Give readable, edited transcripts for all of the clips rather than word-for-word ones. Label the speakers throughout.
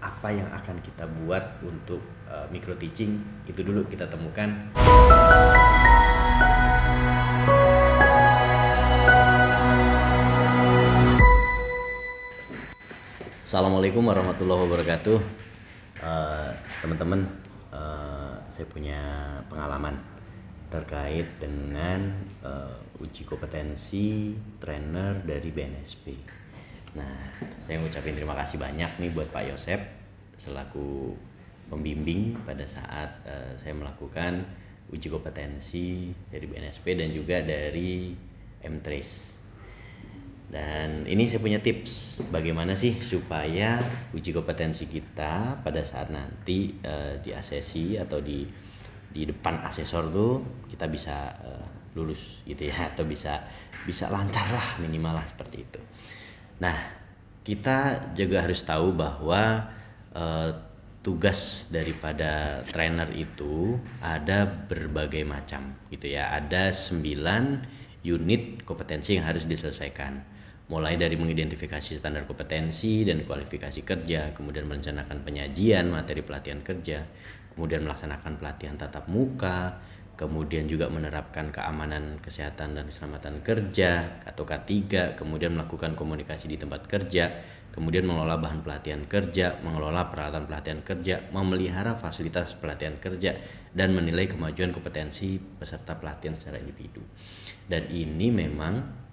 Speaker 1: apa yang akan kita buat untuk micro teaching, itu dulu kita temukan. Assalamualaikum warahmatullahi wabarakatuh. Teman-teman, saya punya pengalaman terkait dengan uji kompetensi trainer dari BNSP. Nah, saya ngucapin terima kasih banyak nih buat Pak Yosep selaku pembimbing pada saat saya melakukan uji kompetensi dari BNSP dan juga dari M-Trace. Dan ini saya punya tips bagaimana sih supaya uji kompetensi kita pada saat nanti di asesi atau di depan asesor tuh kita bisa lulus gitu ya, atau bisa lancar lah, minimal lah seperti itu. Nah, kita juga harus tahu bahwa tugas daripada trainer itu ada berbagai macam gitu ya. Ada 9 unit kompetensi yang harus diselesaikan. Mulai dari mengidentifikasi standar kompetensi dan kualifikasi kerja, kemudian merencanakan penyajian materi pelatihan kerja, kemudian melaksanakan pelatihan tatap muka, kemudian juga menerapkan keamanan, kesehatan, dan keselamatan kerja atau K3, kemudian melakukan komunikasi di tempat kerja, kemudian mengelola bahan pelatihan kerja, mengelola peralatan pelatihan kerja, memelihara fasilitas pelatihan kerja, dan menilai kemajuan kompetensi peserta pelatihan secara individu. Dan ini memang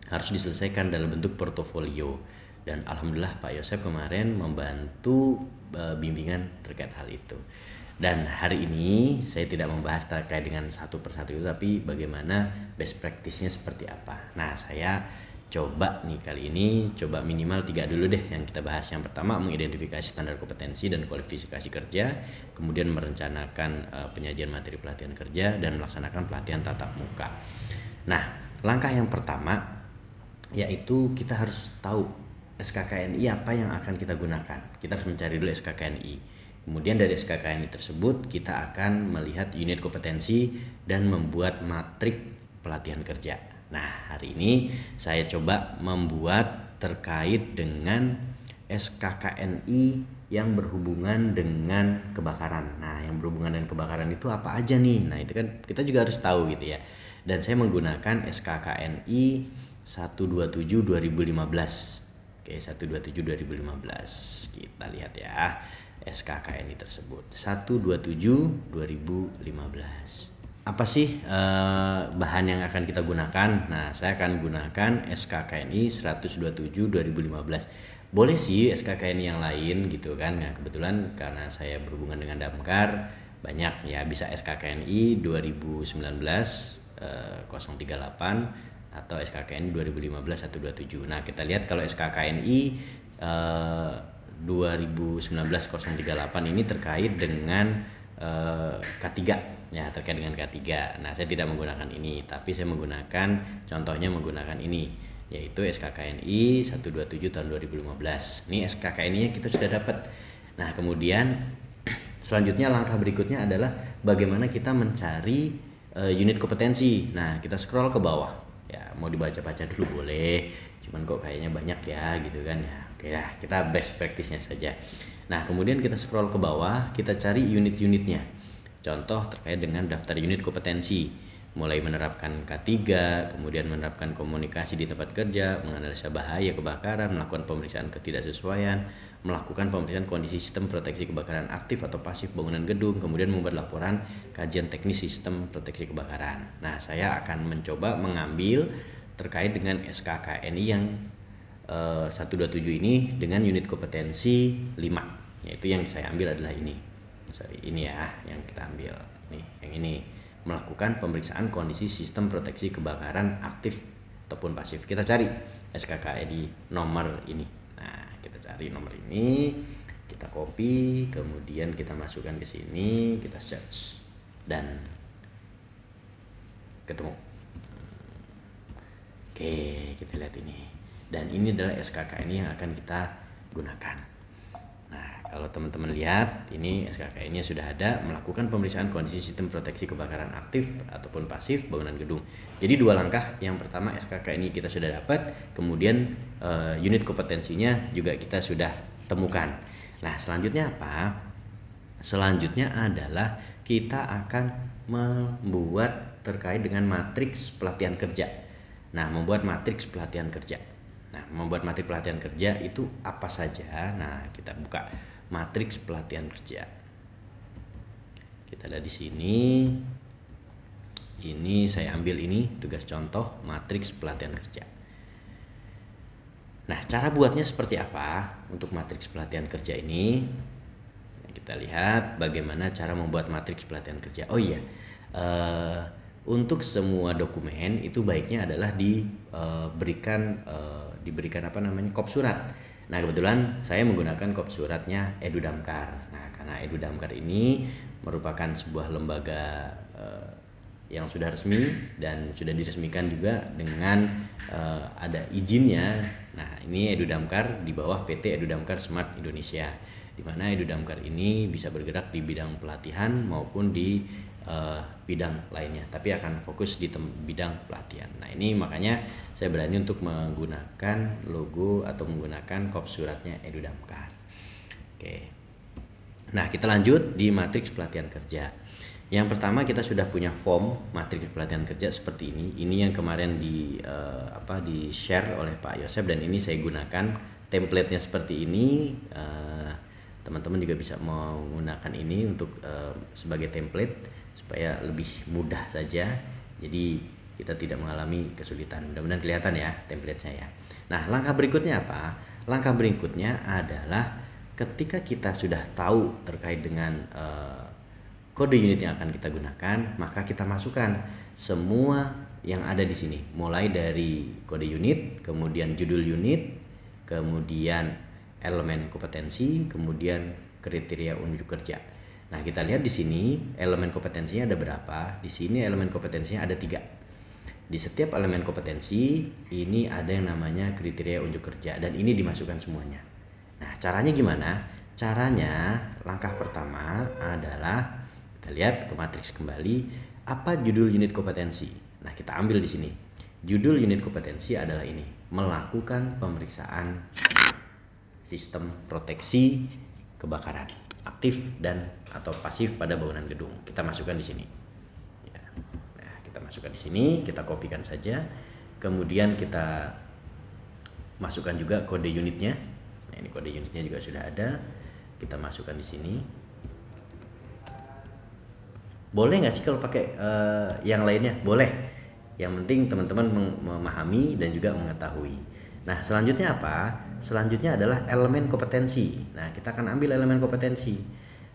Speaker 1: harus diselesaikan dalam bentuk portofolio, dan alhamdulillah Pak Yosep kemarin membantu bimbingan terkait hal itu. Dan hari ini saya tidak membahas terkait dengan satu persatu itu, tapi bagaimana best practice-nya seperti apa. Nah, saya coba nih kali ini coba minimal 3 dulu deh yang kita bahas. Yang pertama, mengidentifikasi standar kompetensi dan kualifikasi kerja, kemudian merencanakan penyajian materi pelatihan kerja, dan melaksanakan pelatihan tatap muka. Nah, langkah yang pertama yaitu kita harus tahu SKKNI apa yang akan kita gunakan. Kita harus mencari dulu SKKNI. Kemudian dari SKKNI tersebut kita akan melihat unit kompetensi dan membuat matrik pelatihan kerja. Nah, hari ini saya coba membuat terkait dengan SKKNI yang berhubungan dengan kebakaran. Nah, yang berhubungan dengan kebakaran itu apa aja nih? Nah, itu kan kita juga harus tahu gitu ya. Dan saya menggunakan SKKNI 127 2015. Oke, 127 2015. Kita lihat ya SKKNI tersebut. 127 2015. Apa sih bahan yang akan kita gunakan? Nah, saya akan gunakan SKKNI 127 2015. Boleh sih SKKNI yang lain gitu kan. Nah, kebetulan karena saya berhubungan dengan Damkar, banyak ya, bisa SKKNI 2019 038 atau SKKNI 2015 127. Nah, kita lihat kalau SKKNI 2019 038 ini terkait dengan K3 ya, terkait dengan K3. Nah, saya tidak menggunakan ini, tapi saya menggunakan contohnya menggunakan ini, yaitu SKKNI 127 tahun 2015. Ini SKKNI-nya kita sudah dapat. Nah, kemudian selanjutnya langkah berikutnya adalah bagaimana kita mencari unit kompetensi. Nah, kita scroll ke bawah. Ya, mau dibaca-baca dulu boleh, cuman kok kayaknya banyak ya gitu kan ya. Oke lah, kita best practice-nya saja. Nah, kemudian kita scroll ke bawah, kita cari unit-unitnya. Contoh terkait dengan daftar unit kompetensi, mulai menerapkan K3, kemudian menerapkan komunikasi di tempat kerja, menganalisa bahaya kebakaran, melakukan pemeriksaan ketidaksesuaian, melakukan pemeriksaan kondisi sistem proteksi kebakaran aktif atau pasif bangunan gedung, kemudian membuat laporan kajian teknis sistem proteksi kebakaran. Nah, saya akan mencoba mengambil terkait dengan SKKNI yang 127 ini dengan unit kompetensi 5, yaitu yang saya ambil adalah ini. Ini ya yang kita ambil. Nih, yang ini, melakukan pemeriksaan kondisi sistem proteksi kebakaran aktif ataupun pasif. Kita cari SKKNI nomor ini. Nah, kita cari nomor ini, kita copy, kemudian kita masukkan ke sini, kita search dan ketemu. Oke, kita lihat ini. Dan ini adalah SKKNI yang akan kita gunakan. Nah, kalau teman-teman lihat, ini SKKNI-nya sudah ada, melakukan pemeriksaan kondisi sistem proteksi kebakaran aktif ataupun pasif bangunan gedung. Jadi 2 langkah. Yang pertama SKKNI kita sudah dapat, kemudian unit kompetensinya juga kita sudah temukan. Nah, selanjutnya apa? Selanjutnya adalah kita akan membuat terkait dengan matriks pelatihan kerja. Nah, membuat matriks pelatihan kerja. Nah, membuat matriks pelatihan kerja itu apa saja? Nah, kita buka matriks pelatihan kerja. Kita lihat di sini. Ini saya ambil ini tugas contoh matriks pelatihan kerja. Nah, cara buatnya seperti apa untuk matriks pelatihan kerja ini? Nah, kita lihat bagaimana cara membuat matriks pelatihan kerja. Oh iya, untuk semua dokumen itu baiknya adalah diberikan kop surat. Nah, kebetulan saya menggunakan kop suratnya Edudamkar. Nah, karena Edudamkar ini merupakan sebuah lembaga yang sudah resmi dan sudah diresmikan juga dengan ada izinnya. Nah, ini Edudamkar di bawah PT Edudamkar Smart Indonesia, di mana Edudamkar ini bisa bergerak di bidang pelatihan maupun di bidang lainnya, tapi akan fokus di bidang pelatihan. Nah, ini makanya saya berani untuk menggunakan logo atau menggunakan kop suratnya Edudamkar. Oke. Nah, kita lanjut di matriks pelatihan kerja. Yang pertama, kita sudah punya form matriks pelatihan kerja seperti ini. Ini yang kemarin di share oleh Pak Yosef, dan ini saya gunakan template-nya seperti ini. Teman-teman juga bisa menggunakan ini untuk sebagai template supaya lebih mudah saja. Jadi kita tidak mengalami kesulitan. Mudah-mudahan kelihatan ya template saya. Nah, langkah berikutnya apa? Langkah berikutnya adalah ketika kita sudah tahu terkait dengan kode unit yang akan kita gunakan, maka kita masukkan semua yang ada di sini, mulai dari kode unit, kemudian judul unit, kemudian elemen kompetensi, kemudian kriteria unjuk kerja. Nah, kita lihat di sini elemen kompetensinya ada berapa? Di sini elemen kompetensinya ada 3. Di setiap elemen kompetensi ini ada yang namanya kriteria unjuk kerja, dan ini dimasukkan semuanya. Nah, caranya gimana? Caranya, langkah pertama adalah kita lihat ke matriks kembali, apa judul unit kompetensi. Nah, kita ambil di sini. Judul unit kompetensi adalah ini, melakukan pemeriksaan sistem proteksi kebakaran aktif dan atau pasif pada bangunan gedung. Kita masukkan di sini. Ya. Nah, kita masukkan di sini, kita kopikan saja. Kemudian kita masukkan juga kode unitnya. Nah, ini kode unitnya juga sudah ada. Kita masukkan di sini. Boleh nggak sih kalau pakai yang lainnya? Boleh. Yang penting teman-teman memahami dan juga mengetahui. Nah, selanjutnya apa? Selanjutnya adalah elemen kompetensi. Nah, kita akan ambil elemen kompetensi.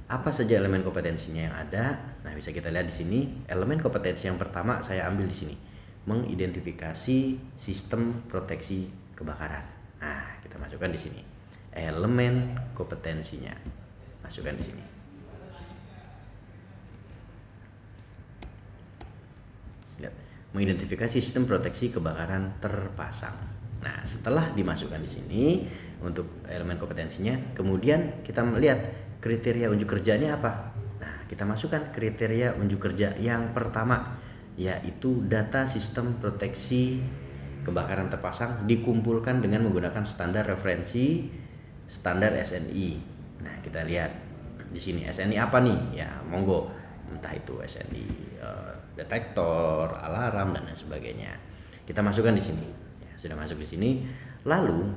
Speaker 1: Apa saja elemen kompetensinya yang ada? Nah, bisa kita lihat di sini. Elemen kompetensi yang pertama saya ambil di sini. Mengidentifikasi sistem proteksi kebakaran. Nah, kita masukkan di sini. Elemen kompetensinya. Masukkan di sini. Mengidentifikasi sistem proteksi kebakaran terpasang. Nah, setelah dimasukkan di sini untuk elemen kompetensinya, kemudian kita melihat kriteria unjuk kerjanya apa. Nah, kita masukkan kriteria unjuk kerja yang pertama, yaitu data sistem proteksi kebakaran terpasang dikumpulkan dengan menggunakan standar referensi standar SNI. Nah, kita lihat di sini SNI apa nih? Ya, monggo, entah itu SNI detektor, alarm, dan lain sebagainya. Kita masukkan di sini. Ya, sudah masuk di sini. Lalu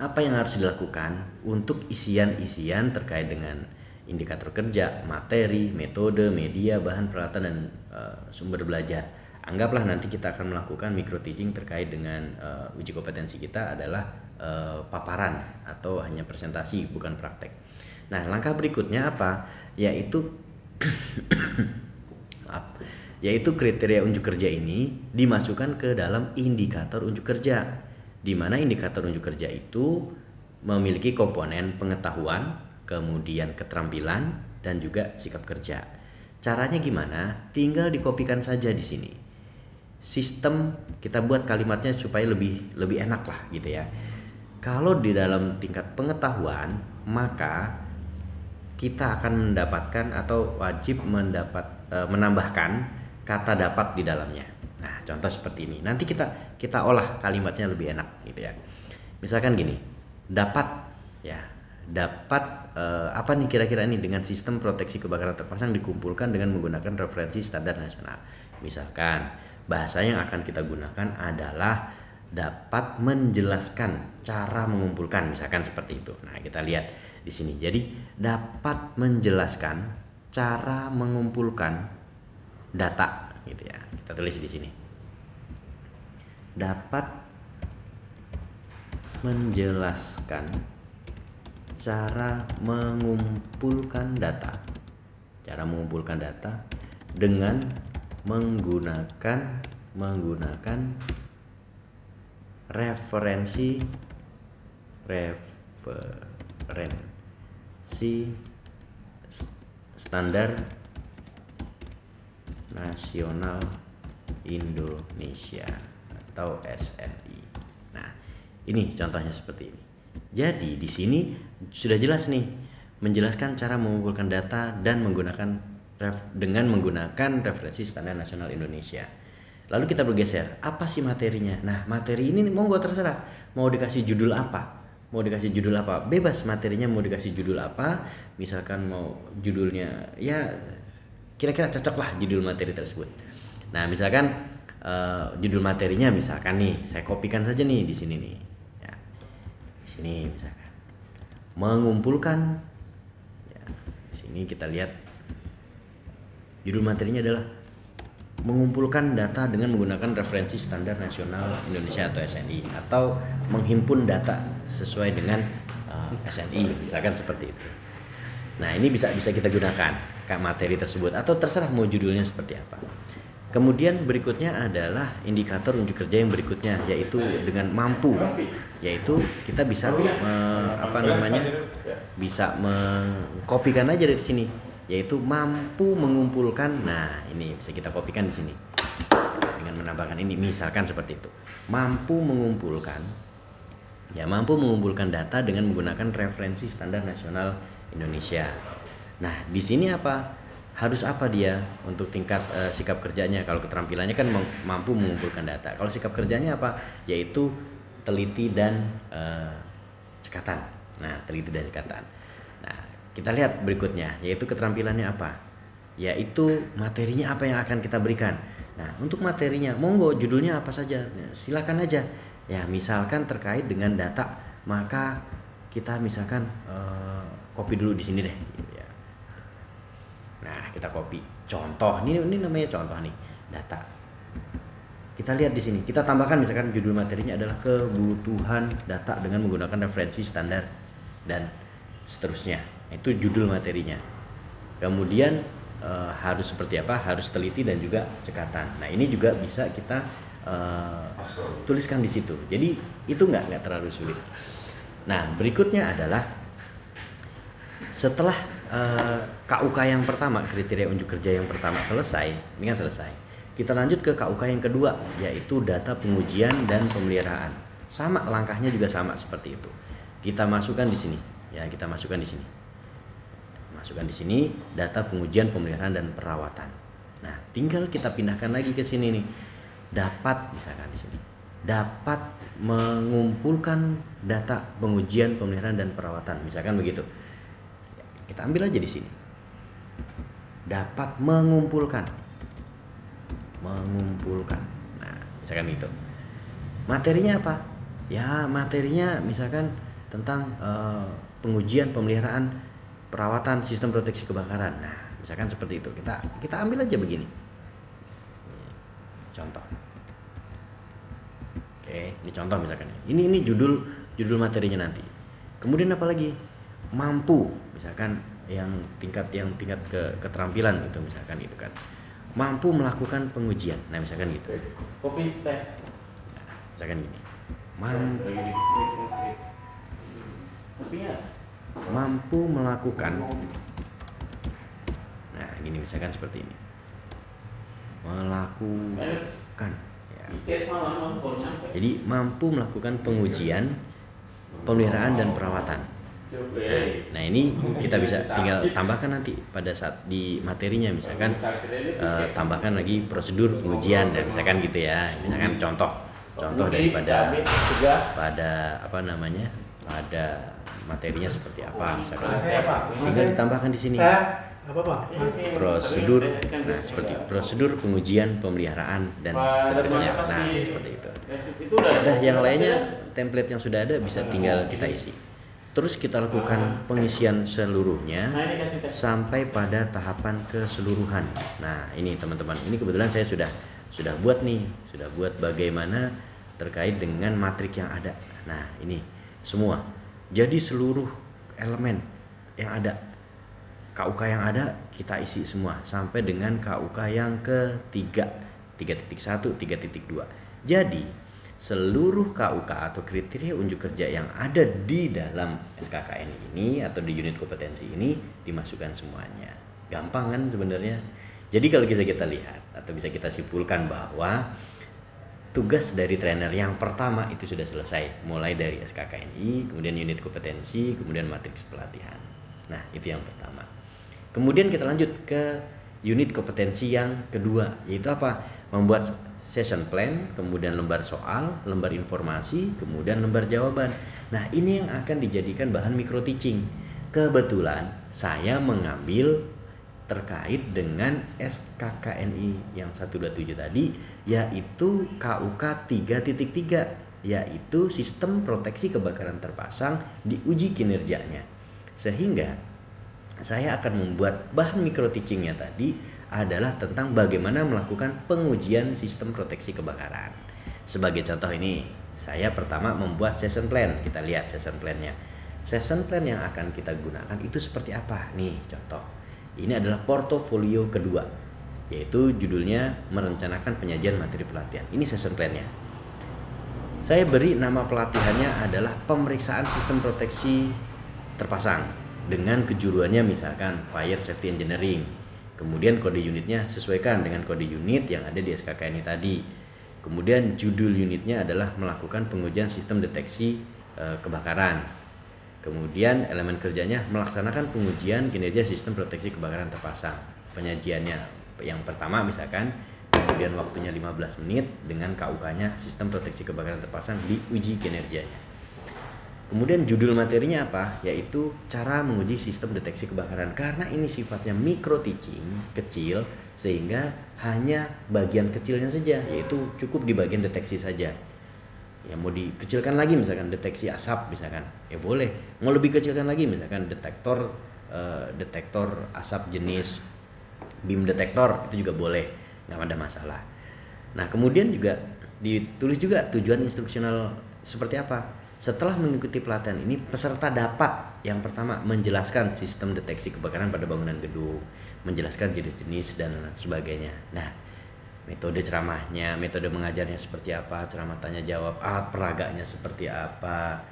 Speaker 1: apa yang harus dilakukan untuk isian-isian terkait dengan indikator kerja, materi, metode, media, bahan, peralatan, dan sumber belajar. Anggaplah nanti kita akan melakukan micro teaching terkait dengan uji kompetensi kita adalah paparan atau hanya presentasi, bukan praktek. Nah, langkah berikutnya apa? Yaitu kriteria unjuk kerja ini dimasukkan ke dalam indikator unjuk kerja, di mana indikator unjuk kerja itu memiliki komponen pengetahuan, kemudian keterampilan, dan juga sikap kerja. Caranya gimana? Tinggal dikopikan saja di sini. Sistem kita buat kalimatnya supaya lebih enak lah gitu ya. Kalau di dalam tingkat pengetahuan, maka kita akan mendapatkan atau wajib menambahkan kata dapat di dalamnya. Nah, contoh seperti ini. Nanti kita olah kalimatnya lebih enak gitu ya. Misalkan gini, dapat ya. dapat apa nih kira-kira ini, dengan sistem proteksi kebakaran terpasang dikumpulkan dengan menggunakan referensi standar nasional. Misalkan bahasa yang akan kita gunakan adalah dapat menjelaskan cara mengumpulkan, misalkan seperti itu. Nah, kita lihat di sini. Jadi dapat menjelaskan cara mengumpulkan data gitu ya. Kita tulis di sini. Dapat menjelaskan cara mengumpulkan data. Cara mengumpulkan data dengan menggunakan referensi standar nasional Indonesia atau SNI. Nah, ini contohnya seperti ini. Jadi di sini sudah jelas nih, menjelaskan cara mengumpulkan data dan dengan menggunakan referensi standar nasional Indonesia. Lalu kita bergeser, apa sih materinya? Nah, materi ini monggo terserah, mau dikasih judul apa? Bebas materinya, mau dikasih judul apa? Misalkan mau judulnya ya kira-kira cocok lah judul materi tersebut. Nah, misalkan judul materinya misalkan nih, saya kopikan saja nih di sini nih. Ya, di sini misalkan mengumpulkan. Ya, di sini kita lihat judul materinya adalah mengumpulkan data dengan menggunakan referensi standar nasional Indonesia atau SNI, atau menghimpun data sesuai dengan SNI, misalkan seperti itu. Nah, ini bisa kita gunakan materi tersebut, atau terserah mau judulnya seperti apa. Kemudian berikutnya adalah indikator unjuk kerja yang berikutnya, yaitu dengan mampu, yaitu kita bisa bisa mengkopikan aja dari sini, yaitu mampu mengumpulkan. Nah, ini bisa kita kopikan di sini dengan menambahkan ini, misalkan seperti itu, mampu mengumpulkan data dengan menggunakan referensi standar nasional Indonesia. Nah, di sini harus apa dia untuk tingkat sikap kerjanya? Kalau keterampilannya kan mampu mengumpulkan data. Kalau sikap kerjanya apa? Yaitu teliti dan cekatan. Nah, teliti dan cekatan. Nah, kita lihat berikutnya, yaitu keterampilannya apa? Yaitu materinya apa yang akan kita berikan. Nah, untuk materinya, monggo judulnya apa saja, silakan aja. Ya, misalkan terkait dengan data, maka kita misalkan copy dulu di sini deh. Ya. Nah, kita copy. Contoh, ini namanya contoh nih, data. Kita lihat di sini, kita tambahkan misalkan judul materinya adalah kebutuhan data dengan menggunakan referensi standar dan seterusnya. Itu judul materinya. Kemudian harus seperti apa? Harus teliti dan juga cekatan. Nah, ini juga bisa kita tuliskan di situ. Jadi itu nggak terlalu sulit. Nah, berikutnya adalah setelah KUK yang pertama, kriteria unjuk kerja yang pertama selesai, ini kan selesai. Kita lanjut ke KUK yang kedua, yaitu data pengujian dan pemeliharaan. Sama, langkahnya juga sama seperti itu. Kita masukkan di sini, ya kita masukkan di sini. Masukkan di sini data pengujian, pemeliharaan dan perawatan. Nah, tinggal kita pindahkan lagi ke sini nih. Dapat, misalkan di sini, dapat mengumpulkan data pengujian, pemeliharaan dan perawatan, misalkan begitu. Kita ambil aja di sini. Dapat mengumpulkan. Nah, misalkan itu. Materinya apa? Ya, materinya misalkan tentang pengujian, pemeliharaan, perawatan sistem proteksi kebakaran. Nah, misalkan seperti itu. Kita ambil aja begini. Contoh. Oke, ini contoh misalkan. Ini judul materinya nanti. Kemudian apa lagi? Mampu, misalkan yang tingkat keterampilan gitu, misalkan itu kan. Mampu melakukan pengujian. Nah, misalkan gitu.
Speaker 2: Kopi teh.
Speaker 1: Nah, misalkan gini. Mampu melakukan. Nah, gini misalkan seperti ini. Melakukan. Ya. Jadi mampu melakukan pengujian, pemeliharaan dan perawatan. Nah, ini kita bisa tinggal tambahkan nanti pada saat di materinya, misalkan tambahkan lagi prosedur pengujian, dan misalkan gitu ya, misalkan contoh daripada pada materinya seperti apa misalkan. Tinggal ditambahkan di sini prosedur, nah seperti prosedur pengujian, pemeliharaan dan seterusnya. Nah seperti itu. Nah yang lainnya template yang sudah ada bisa tinggal kita isi. Terus kita lakukan pengisian seluruhnya sampai pada tahapan keseluruhan. Nah ini teman-teman, ini kebetulan saya sudah buat bagaimana terkait dengan matrik yang ada. Nah ini semua, jadi seluruh elemen yang ada, KUK yang ada kita isi semua sampai dengan KUK yang ketiga, 3.1, 3.2. Jadi seluruh KUK atau kriteria unjuk kerja yang ada di dalam SKKN ini atau di unit kompetensi ini dimasukkan semuanya. Gampang kan sebenarnya. Jadi kalau kita lihat atau bisa kita simpulkan bahwa tugas dari trainer yang pertama itu sudah selesai, mulai dari SKKNI, kemudian unit kompetensi, kemudian matriks pelatihan. Nah itu yang pertama. Kemudian kita lanjut ke unit kompetensi yang kedua, yaitu apa? Membuat session plan, kemudian lembar soal, lembar informasi, kemudian lembar jawaban. Nah ini yang akan dijadikan bahan micro teaching. Kebetulan saya mengambil terkait dengan SKKNI yang 127 tadi, yaitu KUK 3.3, yaitu sistem proteksi kebakaran terpasang diuji kinerjanya. Sehingga saya akan membuat bahan micro teachingnya tadi adalah tentang bagaimana melakukan pengujian sistem proteksi kebakaran. Sebagai contoh ini, saya pertama membuat session plan. Kita lihat session plannya. Session plan yang akan kita gunakan itu seperti apa? Nih contoh. Ini adalah portofolio kedua, yaitu judulnya merencanakan penyajian materi pelatihan. Ini session plannya. Saya beri nama pelatihannya adalah pemeriksaan sistem proteksi terpasang dengan kejuruannya misalkan Fire Safety Engineering. Kemudian kode unitnya sesuaikan dengan kode unit yang ada di SKKNI tadi. Kemudian judul unitnya adalah melakukan pengujian sistem deteksi kebakaran. Kemudian elemen kerjanya melaksanakan pengujian kinerja sistem proteksi kebakaran terpasang. Penyajiannya yang pertama misalkan, kemudian waktunya 15 menit dengan KUK-nya sistem proteksi kebakaran terpasang diuji kinerjanya. Kemudian judul materinya apa? Yaitu cara menguji sistem deteksi kebakaran. Karena ini sifatnya micro teaching, kecil, sehingga hanya bagian kecilnya saja, yaitu cukup di bagian deteksi saja. Ya mau dikecilkan lagi misalkan deteksi asap misalkan, ya boleh. Mau lebih kecilkan lagi misalkan detektor asap jenis beam detektor, itu juga boleh, nggak ada masalah. Nah kemudian juga ditulis juga tujuan instruksional seperti apa. Setelah mengikuti pelatihan ini, peserta dapat yang pertama menjelaskan sistem deteksi kebakaran pada bangunan gedung, menjelaskan jenis-jenis dan sebagainya. Nah, metode ceramahnya, metode mengajarnya seperti apa, ceramah tanya jawab, alat peraganya seperti apa,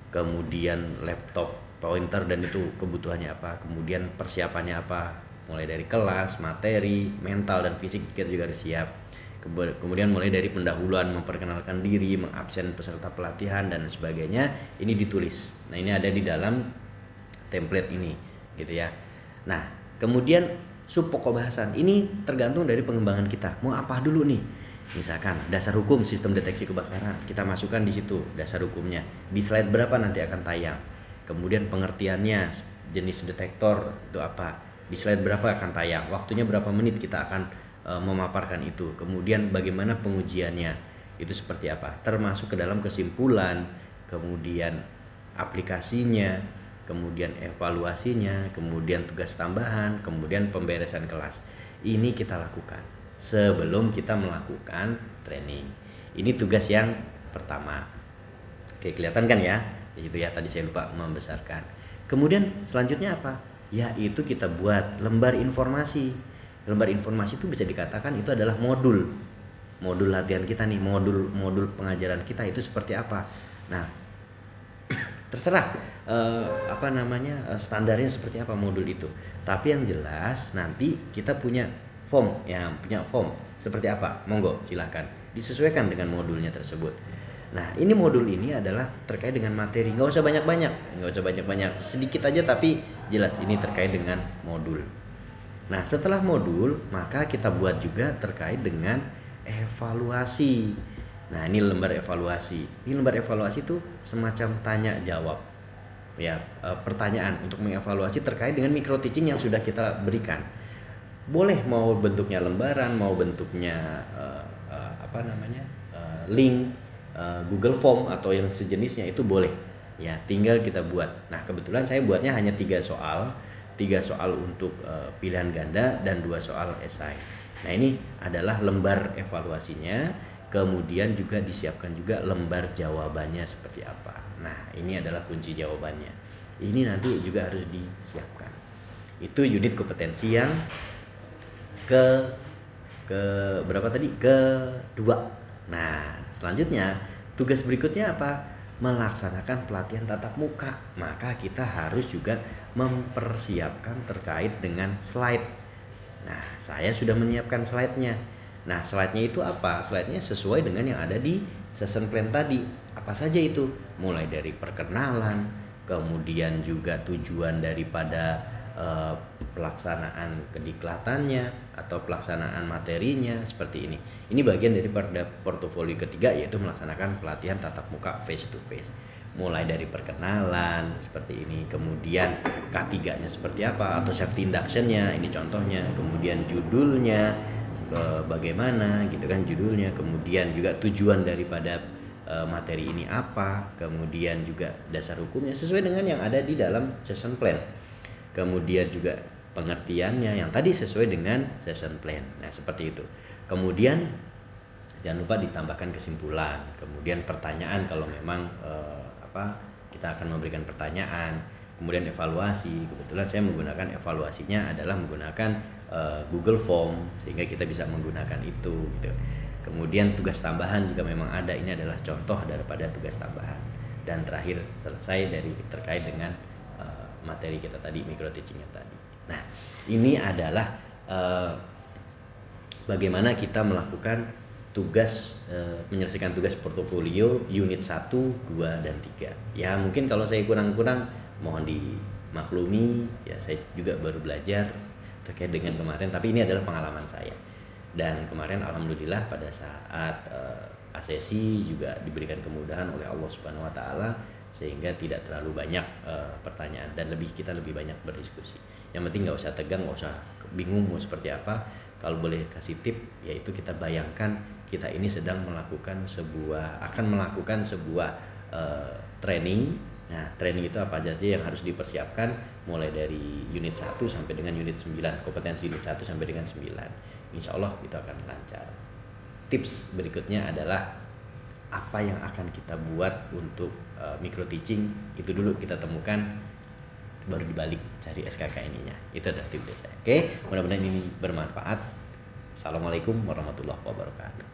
Speaker 1: kemudian laptop, pointer dan itu kebutuhannya apa, kemudian persiapannya apa, mulai dari kelas, materi, mental dan fisik kita juga harus siap. Kemudian mulai dari pendahuluan, memperkenalkan diri, mengabsen peserta pelatihan dan sebagainya, ini ditulis. Nah ini ada di dalam template ini gitu ya. Nah kemudian sub pokok bahasan ini tergantung dari pengembangan kita, mau apa dulu nih. Misalkan dasar hukum sistem deteksi kebakaran, kita masukkan di situ dasar hukumnya, di slide berapa nanti akan tayang. Kemudian pengertiannya, jenis detektor itu apa, di slide berapa akan tayang, waktunya berapa menit kita akan memaparkan itu. Kemudian bagaimana pengujiannya itu seperti apa, termasuk ke dalam kesimpulan, kemudian aplikasinya, kemudian evaluasinya, kemudian tugas tambahan, kemudian pemberesan kelas. Ini kita lakukan sebelum kita melakukan training. Ini tugas yang pertama. Oke, kelihatan kan ya? Itu ya, tadi saya lupa membesarkan. Kemudian selanjutnya apa? Yaitu kita buat lembar informasi. Lembar informasi itu bisa dikatakan itu adalah modul latihan kita nih, modul pengajaran kita itu seperti apa. Nah terserah standarnya seperti apa modul itu, tapi yang jelas nanti kita punya form seperti apa, monggo silahkan disesuaikan dengan modulnya tersebut. Nah ini modul ini adalah terkait dengan materi, nggak usah banyak, sedikit aja tapi jelas ini terkait dengan modul. Nah setelah modul maka kita buat juga terkait dengan evaluasi. Nah ini lembar evaluasi. Ini lembar evaluasi itu semacam tanya jawab. pertanyaan untuk mengevaluasi terkait dengan micro teaching yang sudah kita berikan. Boleh mau bentuknya lembaran, mau bentuknya link, Google Form atau yang sejenisnya, itu boleh. Ya, tinggal kita buat. Nah, kebetulan saya buatnya hanya 3 soal untuk pilihan ganda dan 2 soal esai. Nah, ini adalah lembar evaluasinya, kemudian juga disiapkan juga lembar jawabannya seperti apa. Nah, ini adalah kunci jawabannya. Ini nanti juga harus disiapkan. Itu unit kompetensi yang ke berapa tadi? Kedua. Nah, selanjutnya tugas berikutnya apa? Melaksanakan pelatihan tatap muka. Maka kita harus juga mempersiapkan terkait dengan slide. Nah, saya sudah menyiapkan slide-nya. Nah, slide-nya itu apa? Slide-nya sesuai dengan yang ada di session plan tadi. Apa saja itu? Mulai dari perkenalan, kemudian juga tujuan daripada pelaksanaan kediklatannya atau pelaksanaan materinya seperti ini. Ini bagian daripada portofolio ketiga, yaitu melaksanakan pelatihan tatap muka face to face. Mulai dari perkenalan seperti ini, kemudian K3-nya seperti apa atau safety induction-nya, ini contohnya, kemudian judulnya bagaimana gitu kan judulnya, kemudian juga tujuan daripada materi ini apa, kemudian juga dasar hukumnya sesuai dengan yang ada di dalam session plan. Kemudian juga pengertiannya yang tadi sesuai dengan session plan. Nah, seperti itu. Kemudian jangan lupa ditambahkan kesimpulan, kemudian pertanyaan kalau memang kita akan memberikan pertanyaan, kemudian evaluasi. Kebetulan saya menggunakan evaluasinya adalah menggunakan Google Form, sehingga kita bisa menggunakan itu gitu. Kemudian tugas tambahan jika memang ada, ini adalah contoh daripada tugas tambahan. Dan terakhir selesai dari terkait dengan materi kita tadi, micro teachingnya tadi. Nah, ini adalah bagaimana kita melakukan tugas menyelesaikan tugas portofolio unit 1, 2, dan 3. Ya, mungkin kalau saya kurang-kurang mohon dimaklumi, ya saya juga baru belajar terkait dengan kemarin, tapi ini adalah pengalaman saya. Dan kemarin alhamdulillah pada saat ASESI juga diberikan kemudahan oleh Allah Subhanahu wa taala, sehingga tidak terlalu banyak pertanyaan dan kita lebih banyak berdiskusi. Yang penting nggak usah tegang, nggak usah bingung mau seperti apa. Kalau boleh kasih tip, yaitu kita bayangkan kita ini sedang akan melakukan sebuah training. Nah, training itu apa saja yang harus dipersiapkan mulai dari unit 1 sampai dengan unit 9, kompetensi unit 1 sampai dengan 9. Insya Allah itu akan lancar. Tips berikutnya adalah apa yang akan kita buat untuk micro teaching, itu dulu kita temukan, baru dibalik cari SKKNI-nya. Itu adalah tips saya. Oke, mudah-mudahan ini bermanfaat. Assalamualaikum warahmatullahi wabarakatuh.